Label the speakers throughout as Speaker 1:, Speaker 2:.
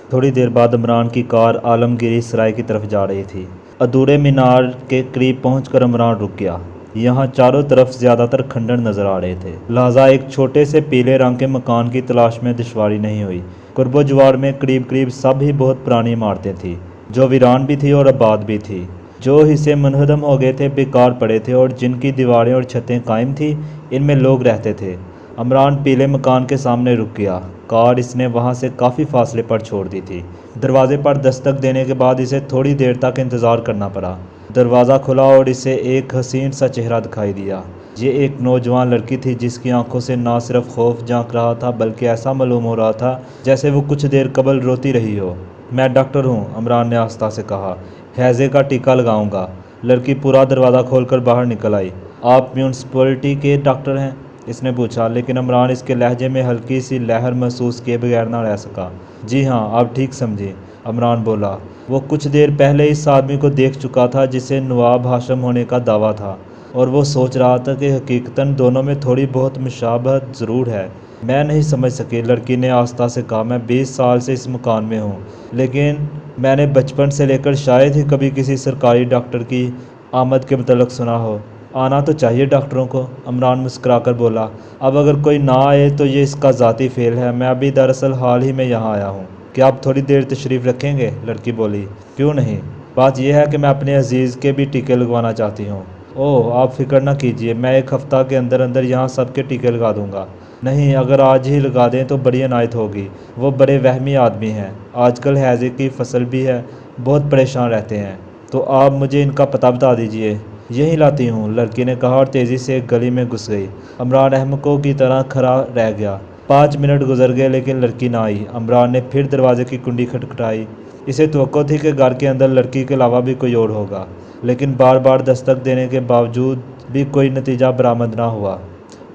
Speaker 1: تھوڑی دیر بعد عمران کی کار عالمگیری سرائے کی طرف جا رہی تھی۔ ادھورے مینار کے قریب پہنچ کر عمران رک گیا۔ یہاں چاروں طرف زیادہ تر کھنڈر نظر آ رہے تھے، لہذا ایک چھوٹے سے پیلے رنگ کے مکان کی تلاش میں دشواری نہیں ہوئی۔ قرب و جوار میں قریب قریب سب ہی بہت پرانی عمارتیں تھیں، جو ویران بھی تھی اور آباد بھی تھی۔ جو حصے منہدم ہو گئے تھے، بیکار پڑے تھے اور جن کی دیواریں اور چھتیں قائم تھیں، ان میں لوگ رہتے تھے۔ عمران پیلے مکان کے سامنے رک گیا۔ کار اس نے وہاں سے کافی فاصلے پر چھوڑ دی تھی۔ دروازے پر دستک دینے کے بعد اسے تھوڑی دیر تک انتظار کرنا پڑا۔ دروازہ کھلا اور اسے ایک حسین سا چہرہ دکھائی دیا۔ یہ ایک نوجوان لڑکی تھی جس کی آنکھوں سے نہ صرف خوف جھانک رہا تھا بلکہ ایسا معلوم ہو رہا تھا جیسے وہ کچھ دیر قبل روتی رہی ہو۔ میں ڈاکٹر ہوں، عمران نے آہستہ سے کہا، ہیضے کا ٹیکہ لگاؤں گا۔ لڑکی پورا دروازہ کھول کر باہر نکل آئی۔ آپ میونسپلٹی کے ڈاکٹر ہیں؟ اس نے پوچھا، لیکن عمران اس کے لہجے میں ہلکی سی لہر محسوس کیے بغیر نہ رہ سکا۔ جی ہاں، آپ ٹھیک سمجھیں، عمران بولا۔ وہ کچھ دیر پہلے اس آدمی کو دیکھ چکا تھا جسے نواب ہاشم ہونے کا دعویٰ تھا، اور وہ سوچ رہا تھا کہ حقیقتاً دونوں میں تھوڑی بہت مشابہت ضرور ہے۔ میں نہیں سمجھ سکی، لڑکی نے آہستہ سے کہا۔ میں 20 سال سے اس مکان میں ہوں، لیکن میں نے بچپن سے لے کر شاید ہی کبھی کسی سرکاری ڈاکٹر کی آمد کے متعلق سنا ہو۔ آنا تو چاہیے ڈاکٹروں کو، عمران مسکرا کر بولا۔ اب اگر کوئی نہ آئے تو یہ اس کا ذاتی فعل ہے۔ میں ابھی دراصل حال ہی میں یہاں آیا ہوں۔ کیا آپ تھوڑی دیر تشریف رکھیں گے؟ لڑکی بولی۔ کیوں نہیں؟ بات یہ ہے کہ میں اپنے عزیز کے بھی ٹیکے لگوانا چاہتی ہوں۔ اوہ، آپ فکر نہ کیجیے، میں ایک ہفتہ کے اندر اندر یہاں سب کے ٹیکے لگا دوں گا۔ نہیں، اگر آج ہی لگا دیں تو بڑی عنایت ہوگی۔ وہ بڑے وہمی آدمی ہیں، آج کل ہیضے کی فصل بھی ہے، بہت پریشان رہتے ہیں۔ تو آپ مجھے ان کا پتہ بتا دیجیے۔ یہی لاتی ہوں، لڑکی نے کہا اور تیزی سے ایک گلی میں گھس گئی۔ عمران احمقوں کی طرح کھڑا رہ گیا۔ 5 منٹ گزر گئے لیکن لڑکی نہ آئی۔ عمران نے پھر دروازے کی کنڈی کھٹکھٹائی۔ اسے توقع تھی کہ گھر کے اندر لڑکی کے علاوہ بھی کوئی اور ہوگا، لیکن بار بار دستک دینے کے باوجود بھی کوئی نتیجہ برآمد نہ ہوا۔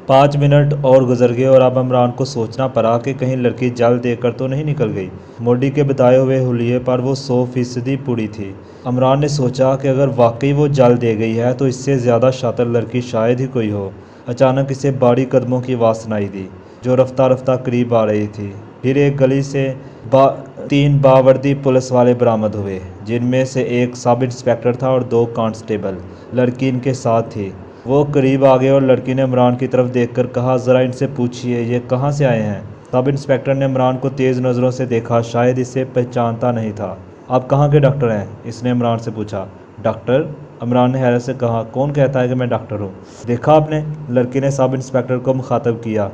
Speaker 1: 5 منٹ اور گزر گئے اور اب عمران کو سوچنا پڑا کہ کہیں لڑکی جل دے کر تو نہیں نکل گئی۔ موڈی کے بتائے ہوئے حلیے پر وہ 100% پوری تھی۔ عمران نے سوچا کہ اگر واقعی وہ جل دے گئی ہے تو اس سے زیادہ شاطر لڑکی شاید ہی کوئی ہو۔ اچانک اسے بھاری قدموں کی آواز سنائی دی جو رفتہ رفتہ قریب آ رہی تھی۔ پھر ایک گلی سے 3 باوردی پولیس والے برآمد ہوئے، جن میں سے ایک سب انسپکٹر تھا اور 2 کانسٹیبل۔ لڑکی ان کے ساتھ تھی۔ وہ قریب آ گئے اور لڑکی نے عمران کی طرف دیکھ کر کہا، ذرا ان سے پوچھئے یہ کہاں سے آئے ہیں؟ سب انسپکٹر نے عمران کو تیز نظروں سے دیکھا، شاید اسے پہچانتا نہیں تھا۔ آپ کہاں کے ڈاکٹر ہیں؟ اس نے عمران سے پوچھا۔ ڈاکٹر؟ عمران نے حیرت سے کہا، کون کہتا ہے کہ میں ڈاکٹر ہوں؟ دیکھا آپ نے؟ لڑکی نے سب انسپکٹر کو مخاطب کیا۔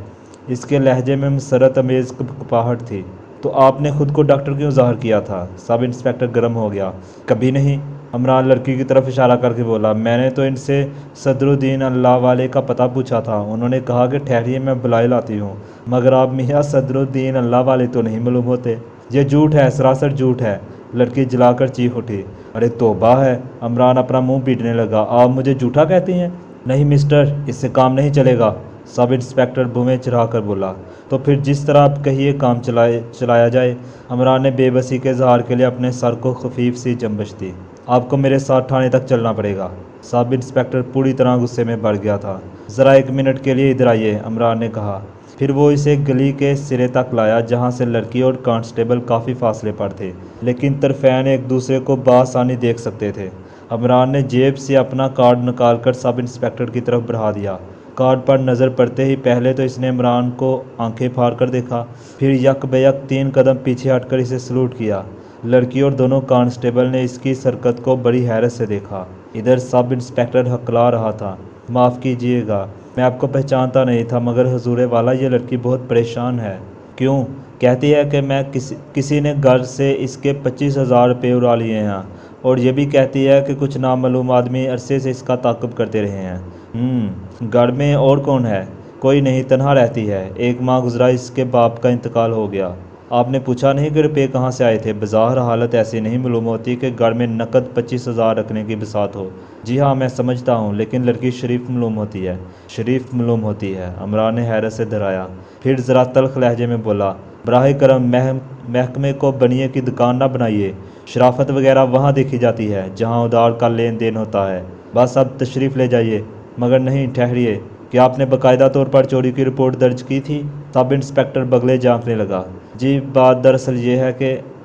Speaker 1: اس کے لہجے میں مسرت امیز کپاہٹ تھی۔ تو آپ نے خود کو ڈاکٹر کیوں ظاہر کیا تھا؟ سب انسپکٹر گرم ہو گیا۔ کبھی نہیں، عمران لڑکی کی طرف اشارہ کر کے بولا۔ میں نے تو ان سے صدرالدین اللہ والے کا پتہ پوچھا تھا، انہوں نے کہا کہ ٹھہریے میں بلائے لاتی ہوں، مگر آپ میاں صدرالدین اللہ والے تو نہیں معلوم ہوتے۔ یہ جھوٹ ہے، سراسر جھوٹ ہے، لڑکی جلا کر چیخ اٹھی۔ ارے توبہ ہے، عمران اپنا منہ پیٹنے لگا۔ آپ مجھے جھوٹا کہتی ہیں؟ نہیں مسٹر، اس سے کام نہیں چلے گا، سب انسپکٹر بھویں چڑھا کر بولا۔ تو پھر جس طرح آپ کہیے کام چلایا جائے۔ عمران نے بے بسی کے اظہار کے لیے اپنے سر کو خفیف سی جنبش دی۔ آپ کو میرے ساتھ تھانے تک چلنا پڑے گا۔ سب انسپکٹر پوری طرح غصے میں بھر گیا تھا۔ ذرا 1 منٹ کے لیے ادھر آئیے، عمران نے کہا۔ پھر وہ اسے گلی کے سرے تک لایا جہاں سے لڑکی اور کانسٹیبل کافی فاصلے پر تھے، لیکن طرفین ایک دوسرے کو بآسانی دیکھ سکتے تھے۔ عمران نے جیب سے اپنا کارڈ نکال کر سب انسپکٹر کی طرف بڑھا دیا۔ کارڈ پر نظر پڑتے ہی پہلے تو اس نے عمران کو آنکھیں پھاڑ کر دیکھا، پھر یک بیک 3 قدم پیچھے ہٹ کر اسے سلوٹ کیا۔ لڑکی اور دونوں کانسٹیبل نے اس کی حرکت کو بڑی حیرت سے دیکھا۔ ادھر سب انسپکٹر ہکلا رہا تھا، معاف کیجیے گا، میں آپ کو پہچانتا نہیں تھا، مگر حضور والا یہ لڑکی بہت پریشان ہے۔ کیوں؟ کہتی ہے کہ میں کسی نے گھر سے اس کے 25,000 روپے اڑا لیے ہیں، اور یہ بھی کہتی ہے کہ کچھ نامعلوم آدمی عرصے سے اس کا تعاقب کرتے رہے ہیں۔ گھر میں اور کون ہے؟ کوئی نہیں، تنہا رہتی ہے، 1 ماہ گزرا اس کے باپ کا انتقال ہو گیا۔ آپ نے پوچھا نہیں کہ روپے کہاں سے آئے تھے؟ بظاہر حالت ایسی نہیں معلوم ہوتی کہ گھر میں نقد 25,000 رکھنے کی بساط ہو۔ جی ہاں، میں سمجھتا ہوں، لیکن لڑکی شریف معلوم ہوتی ہے۔ شریف معلوم ہوتی ہے، عمران نے حیرت سے دہرایا، پھر ذرا تلخ لہجے میں بولا۔ براہ کرم محکمے کو بنیے کی دکان نہ بنائیے، شرافت وغیرہ وہاں دیکھی جاتی ہے جہاں ادار کا لین دین ہوتا ہے۔ بس اب تشریف لے جائیے۔ مگر نہیں، ٹھہریے، کیا آپ نے باقاعدہ طور پر چوری کی رپورٹ درج کی تھی؟ سب انسپکٹر بگلے جھانکنے لگا۔ جی، بات دراصل یہ ہے کہ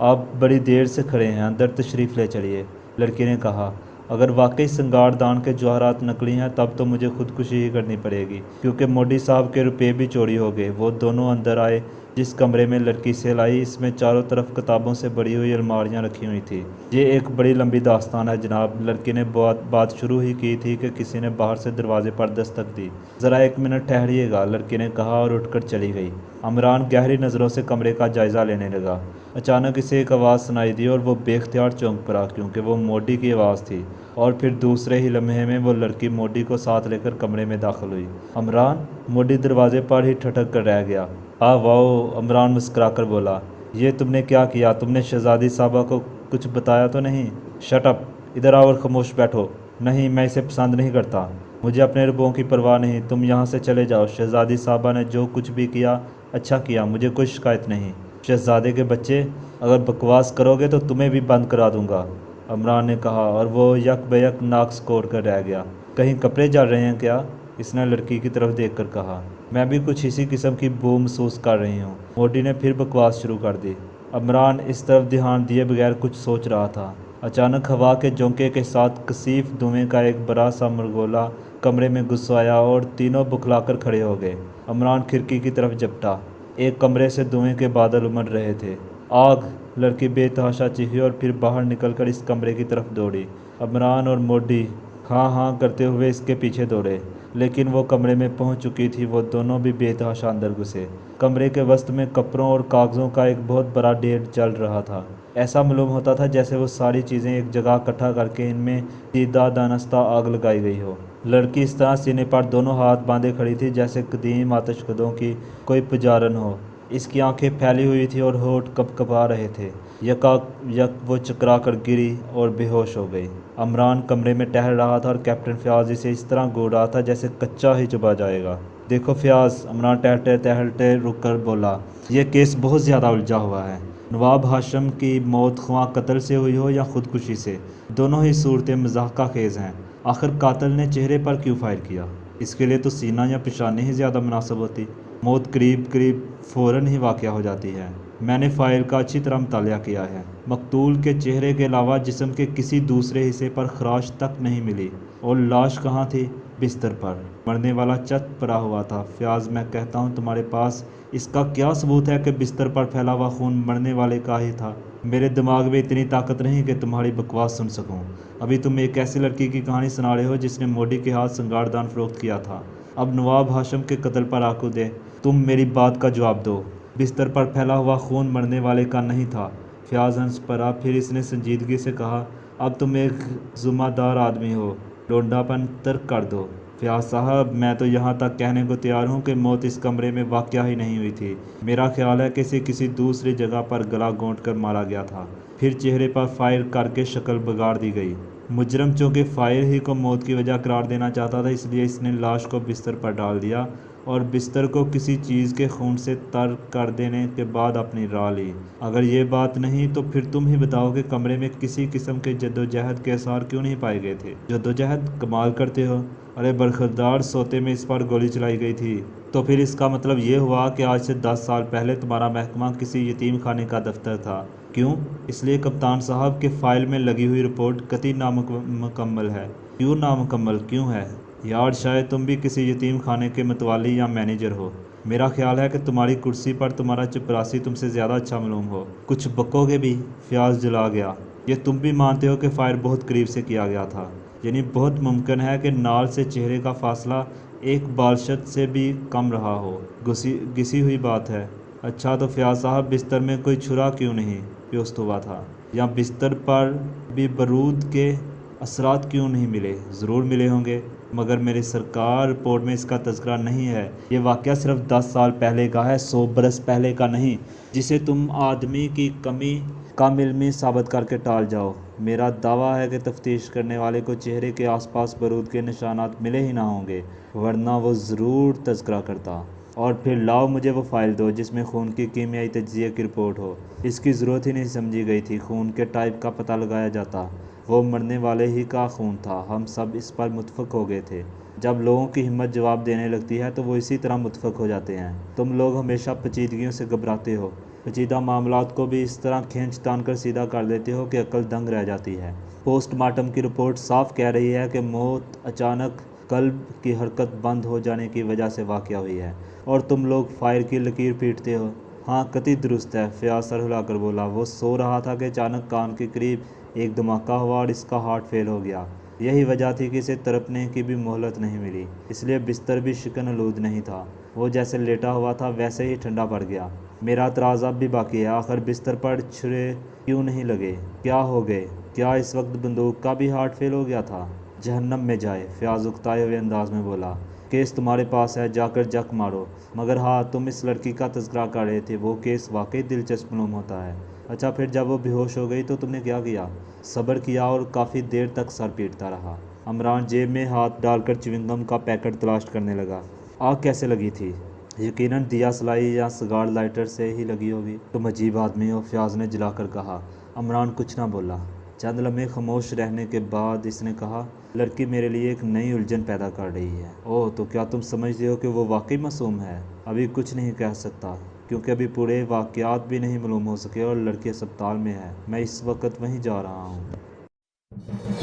Speaker 1: آپ بڑی دیر سے کھڑے ہیں، اندر تشریف لے چلیے، لڑکی نے کہا۔ اگر واقعی سنگار دان کے جواہرات نقلی ہیں تب تو مجھے خودکشی ہی کرنی پڑے گی، کیونکہ موڈی صاحب کے روپے بھی چوری ہو گئے۔ وہ دونوں اندر آئے۔ جس کمرے میں لڑکی سے لائی، اس میں چاروں طرف کتابوں سے بڑی ہوئی الماریاں رکھی ہوئی تھیں۔ یہ ایک بڑی لمبی داستان ہے جناب۔ لڑکی نے بات شروع ہی کی تھی کہ کسی نے باہر سے دروازے پر دستک دی۔ ذرا ایک منٹ ٹھہریے گا، لڑکی نے کہا اور اٹھ کر چلی گئی۔ عمران گہری نظروں سے کمرے کا جائزہ لینے لگا۔ اچانک اسے ایک آواز سنائی دی اور وہ بے اختیار چونک پڑا، کیونکہ وہ موڈی کی آواز تھی، اور پھر دوسرے ہی لمحے میں وہ لڑکی موڈی کو ساتھ لے کر کمرے میں داخل ہوئی۔ عمران! موڈی دروازے پر ہی ٹھٹک کر رہ گیا۔ واؤ! عمران مسکرا کر بولا، یہ تم نے کیا کیا؟ تم نے شہزادی صاحبہ کو کچھ بتایا تو نہیں؟ Shut up! ادھر آؤ اور خاموش بیٹھو۔ نہیں، میں اسے پسند نہیں کرتا۔ مجھے اپنے روپوں کی پرواہ نہیں، تم یہاں سے چلے جاؤ۔ شہزادی صاحبہ نے جو کچھ بھی کیا اچھا کیا، مجھے کوئی شکایت نہیں۔ شہزادے کے بچے، اگر بکواس کرو گے تو تمہیں بھی بند کرا دوں گا، عمران نے کہا، اور وہ یک بے یک ناک سکوڑ کر رہ گیا۔ کہیں کپڑے جل رہے ہیں کیا؟ اس نے لڑکی کی طرف دیکھ کر کہا۔ میں بھی کچھ اسی قسم کی بو محسوس کر رہی ہوں، موڈی نے پھر بکواس شروع کر دی۔ عمران اس طرف دھیان دیے بغیر کچھ سوچ رہا تھا۔ اچانک ہوا کے جھونکے کے ساتھ کثیف دھوئیں کا ایک بڑا سا مرغولا کمرے میں گھس آیا اور تینوں بکھلا کر کھڑے ہو گئے۔ عمران کھڑکی کی طرف جھپٹا۔ ایک کمرے سے دھوئیں کے بادل امڑ رہے تھے۔ آگ! لڑکی بے تحاشا چیخی اور پھر باہر نکل کر اس کمرے کی طرف دوڑی۔ عمران اور موڈی ہاں ہاں کرتے ہوئے اس کے پیچھے دوڑے، لیکن وہ کمرے میں پہنچ چکی تھی۔ وہ دونوں بھی بے تحاشا اندر گھسے۔ کمرے کے وسط میں کپڑوں اور کاغذوں کا ایک بہت بڑا ڈھیر جل رہا تھا۔ ایسا معلوم ہوتا تھا جیسے وہ ساری چیزیں ایک جگہ اکٹھا کر کے ان میں دیدہ دانستہ آگ لگائی گئی ہو۔ لڑکی اس طرح سینے پر دونوں ہاتھ باندھے کھڑی تھی جیسے قدیم آتش کدوں کی کوئی پجارن ہو۔ اس کی آنکھیں پھیلی ہوئی تھیں اور ہونٹ کپ کپا رہے تھے۔ یکا یک وہ چکرا کر گری اور بے ہوش ہو گئی۔ عمران کمرے میں ٹہل رہا تھا اور کیپٹن فیاض اسے اس طرح گھور رہا تھا جیسے کچا ہی چبا جائے گا۔ دیکھو فیاض، عمران ٹہلتے رک کر بولا، یہ کیس بہت زیادہ الجھا ہوا ہے۔ نواب ہاشم کی موت خواہ قتل سے ہوئی ہو یا خودکشی سے، دونوں ہی صورتیں مضحکہ خیز ہیں۔ آخر قاتل نے چہرے پر کیوں فائر کیا؟ اس کے لیے تو سینہ یا پیشانی ہی زیادہ مناسب ہوتی۔ موت قریب فوراً ہی واقع ہو جاتی ہے۔ میں نے فائل کا اچھی طرح مطالعہ کیا ہے۔ مقتول کے چہرے کے علاوہ جسم کے کسی دوسرے حصے پر خراش تک نہیں ملی۔ اور لاش کہاں تھی؟ بستر پر۔ مرنے والا چت پڑا ہوا تھا۔ فیاض، میں کہتا ہوں تمہارے پاس اس کا کیا ثبوت ہے کہ بستر پر پھیلا ہوا خون مرنے والے کا ہی تھا؟ میرے دماغ میں اتنی طاقت نہیں کہ تمہاری بکواس سن سکوں۔ ابھی تم ایک ایسی لڑکی کی کہانی سنا رہے ہو جس نے موڈی کے ہاتھ سنگار دان فروخت کیا تھا۔ اب نواب ہاشم کے قتل پر آنکھوں دے، تم میری بات کا جواب دو۔ بستر پر پھیلا ہوا خون مرنے والے کا نہیں تھا۔ فیاض ہنس پڑا، پھر اس نے سنجیدگی سے کہا، اب تم ایک ذمہ دار آدمی ہو، لونڈا پن ترک کر دو۔ فیاض صاحب، میں تو یہاں تک کہنے کو تیار ہوں کہ موت اس کمرے میں واقعہ ہی نہیں ہوئی تھی۔ میرا خیال ہے کہ اسے کسی دوسری جگہ پر گلا گھونٹ کر مارا گیا تھا، پھر چہرے پر فائر کر کے شکل بگاڑ دی گئی۔ مجرم چونکہ فائر ہی کو موت کی وجہ قرار دینا چاہتا تھا، اس لیے اس نے لاش کو بستر پر ڈال دیا اور بستر کو کسی چیز کے خون سے تر کر دینے کے بعد اپنی راہ لی۔ اگر یہ بات نہیں تو پھر تم ہی بتاؤ کہ کمرے میں کسی قسم کے جدوجہد کے آثار کیوں نہیں پائے گئے تھے؟ جدوجہد؟ کمال کرتے ہو! ارے برخوردار سوتے میں اس پر گولی چلائی گئی تھی۔ تو پھر اس کا مطلب یہ ہوا کہ آج سے 10 سال پہلے تمہارا محکمہ کسی یتیم خانے کا دفتر تھا۔ کیوں؟ اس لیے کپتان صاحب کہ فائل میں لگی ہوئی رپورٹ قطعی نامکمل ہے۔ کیوں نامکمل کیوں ہے؟ یار، شاید تم بھی کسی یتیم خانے کے متولی یا مینیجر ہو۔ میرا خیال ہے کہ تمہاری کرسی پر تمہارا چپراسی تم سے زیادہ اچھا معلوم ہو۔ کچھ بکو گے بھی؟ فیاض جلا گیا۔ یہ تم بھی مانتے ہو کہ فائر بہت قریب سے کیا گیا تھا؟ یعنی بہت ممکن ہے کہ نال سے چہرے کا فاصلہ ایک بالشت سے بھی کم رہا ہو۔ گھسی ہوئی بات ہے۔ اچھا تو فیاض صاحب، بستر میں کوئی چھرا کیوں نہیں پیوست ہوا تھا؟ یا بستر پر بھی بارود کے اثرات کیوں نہیں ملے؟ ضرور ملے ہوں گے، مگر میری سرکار رپورٹ میں اس کا تذکرہ نہیں ہے۔ یہ واقعہ صرف 10 سال پہلے کا ہے، 100 برس پہلے کا نہیں، جسے تم آدمی کی کم علمی ثابت کر کے ٹال جاؤ۔ میرا دعویٰ ہے کہ تفتیش کرنے والے کو چہرے کے آس پاس بارود کے نشانات ملے ہی نہ ہوں گے، ورنہ وہ ضرور تذکرہ کرتا۔ اور پھر لاؤ مجھے وہ فائل دو جس میں خون کی کیمیائی تجزیے کی رپورٹ ہو۔ اس کی ضرورت ہی نہیں سمجھی گئی تھی، خون کے ٹائپ کا پتہ لگایا جاتا۔ وہ مرنے والے ہی کا خون تھا، ہم سب اس پر متفق ہو گئے تھے۔ جب لوگوں کی ہمت جواب دینے لگتی ہے تو وہ اسی طرح متفق ہو جاتے ہیں۔ تم لوگ ہمیشہ پیچیدگیوں سے گھبراتے ہو۔ پیچیدہ معاملات کو بھی اس طرح کھینچ تان کر سیدھا کر دیتے ہو کہ عقل دنگ رہ جاتی ہے۔ پوسٹ مارٹم کی رپورٹ صاف کہہ رہی ہے کہ موت اچانک قلب کی حرکت بند ہو جانے کی وجہ سے واقع ہوئی ہے، اور تم لوگ فائر کی لکیر پیٹتے ہو۔ ہاں قطعی درست ہے، فیاض سر ہلا کر بولا۔ وہ سو رہا تھا کہ اچانک کان کے قریب ایک دھماکہ ہوا اور اس کا ہارٹ فیل ہو گیا۔ یہی وجہ تھی کہ اسے تڑپنے کی بھی مہلت نہیں ملی، اس لیے بستر بھی شکن آلود نہیں تھا۔ وہ جیسے لیٹا ہوا تھا ویسے ہی ٹھنڈا پڑ گیا۔ میرا اعتراض اب بھی باقی ہے، آخر بستر پر چھرے کیوں نہیں لگے؟ کیا ہو گئے؟ کیا اس وقت بندوق کا بھی ہارٹ فیل ہو گیا تھا؟ جہنم میں جائے، فیاض اکتائے ہوئے انداز میں بولا۔ کیس تمہارے پاس ہے، جا کر جک مارو۔ مگر ہاں، تم اس لڑکی کا تذکرہ کر رہے تھے، وہ کیس واقعی دلچسپ معلوم ہوتا ہے۔ اچھا، پھر جب وہ بے ہوش ہو گئی تو تم نے کیا کیا؟ صبر کیا اور کافی دیر تک سر پیٹتا رہا۔ عمران جیب میں ہاتھ ڈال کر چیونگم کا پیکٹ تلاش کرنے لگا۔ آگ کیسے لگی تھی؟ یقیناً دیا سلائی یا سگار لائٹر سے ہی لگی ہوگی۔ تم عجیب آدمی ہو، فیاض نے جلا کر کہا۔ عمران کچھ نہ بولا۔ چند لمحے خاموش رہنے کے بعد اس نے کہا، لڑکی میرے لیے ایک نئی الجھن پیدا کر رہی ہے۔ اوہ، تو کیا تم سمجھتے ہو کہ وہ واقعی معصوم ہے؟ ابھی کچھ نہیں کہہ سکتا، کیونکہ ابھی پورے واقعات بھی نہیں معلوم ہو سکے اور لڑکی ہسپتال میں ہے۔ میں اس وقت وہیں جا رہا ہوں۔